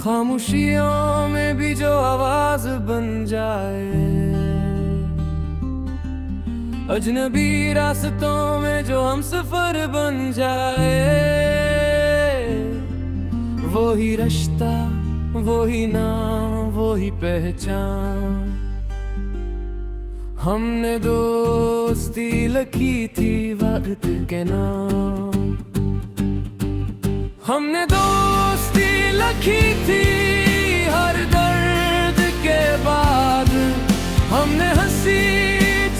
खामोशियों में भी जो आवाज बन जाए, अजनबी रास्तों में जो हम सफर बन जाए, वो ही रिश्ता, वो ही नाम, वो ही पहचान। हमने दोस्ती लिखी थी वक्त के नाम, हमने दोस्ती लिखी थी हर दर्द के बाद, हमने हंसी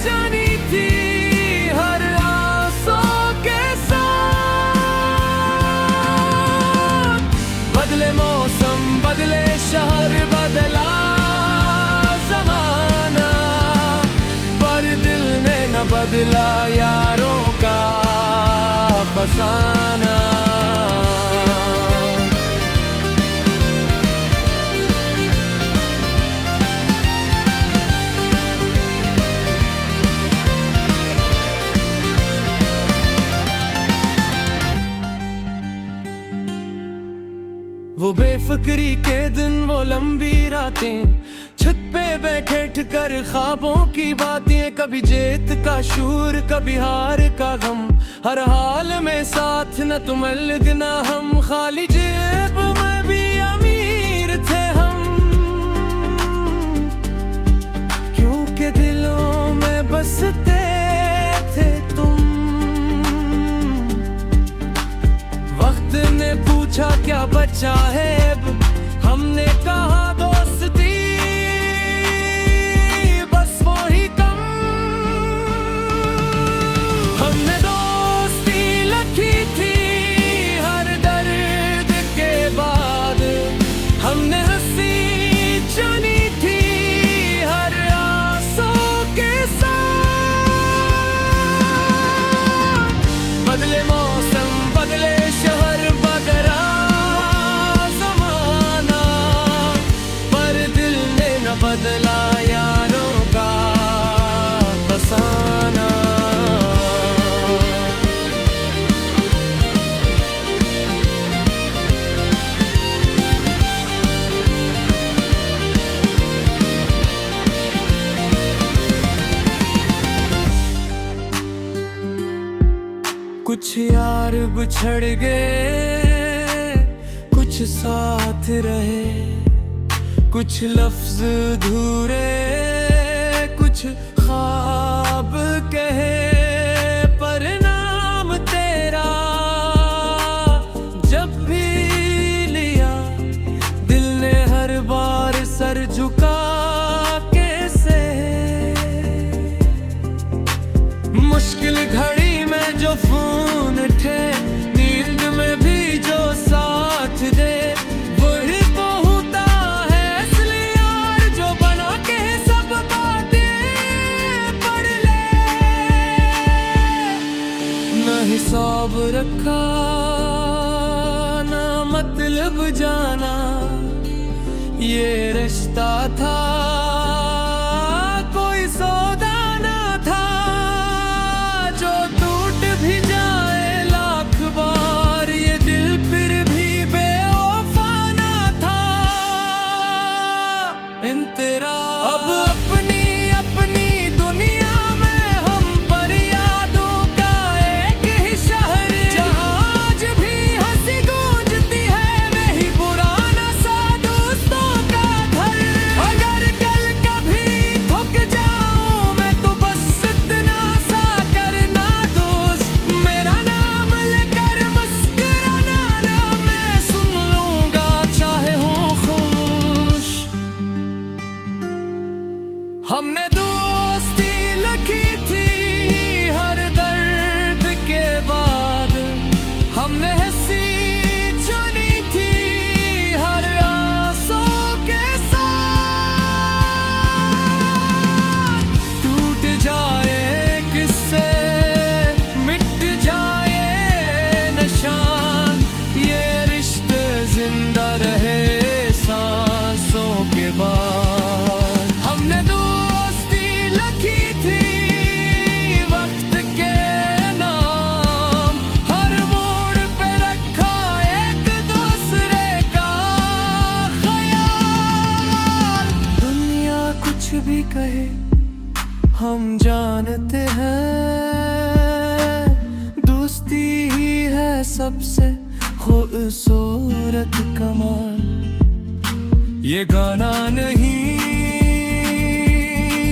जानी थी हर आंसू के साथ। बदले मौसम, बदले शहर, बदला ज़माना, पर दिल ने न बदला यारों का फसाना। वो बेफिक्री के दिन, वो लंबी रातें, छत पे बैठे ठकर ख्वाबों की बातें, कभी जीत का शूर, कभी हार का गम, हर हाल में साथ न तुम अलग न हम, खाली जेब में भी अमीर थे हम, क्योंकि दिलों में बसते थे तुम। वक्त ने पूछा क्या बचा है अब, हमने कहा दोस्ती, बस वो ही कम। हमने दोस्ती लिखी थी हर दर्द के बाद, हमने हंसी जानी थी हर आंसू के साथ। बदले मौसम, बदले शहर, बदला ज़माना, पर दिल ने न बदला यारों का फसाना। कुछ यार बिछड़ गए, कुछ साथ रहे, कुछ लफ्ज अधूरे, कुछ ख्वाब कहे, पर नाम तेरा जब भी लिया, दिल ने हर बार सर झुका कैसे। मुश्किल घड़ी में जो फोन थे, नींद में भी जो साथ दे, वही तो होता है असली यार, जो बना के सब बातें पढ़ ले। न हिसाब रखा, न मतलब जाना, ये रिश्ता था कोई सौदा ना था, जो टूट भी जाए लाख बार, ये दिल फिर भी बेवफा ना था। इन तेरा अब अपनी अपनी दुनिया में हम पर यादों का एक ही शहर, जहाँ आज भी हंसी गूंजती है, वही पुराना सा दोस्तों का घर। अगर कल कभी थक जाऊं मैं तो बस इतना सा करना दोस्त, मेरा नाम लेकर मुस्कुराना ना, मैं सुन लूंगा चाहे हो खुश। हमने दोस्ती लिखी थी हर दर्द के बाद, हमने हंसी जानी थी हर आंसू के साथ। टूट जाए किससे, मिट जाए निशान, ये रिश्ते जिंदा रहे सांसों के बाद। हमने दोस्ती लिखी थी वक्त के नाम, हर मोड़ पे रखा एक दूसरे का हम जानते हैं, दोस्ती ही है सबसे खूबसूरत कमाल। ये गाना नहीं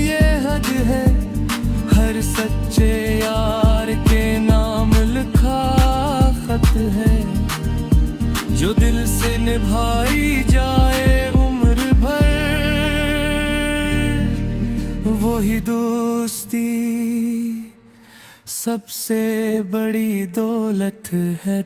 ये हद है, हर सच्चे यार के नाम लिखा खत है, जो दिल से निभाई जाए उम्र भर, वही दोस्ती सबसे बड़ी दौलत है।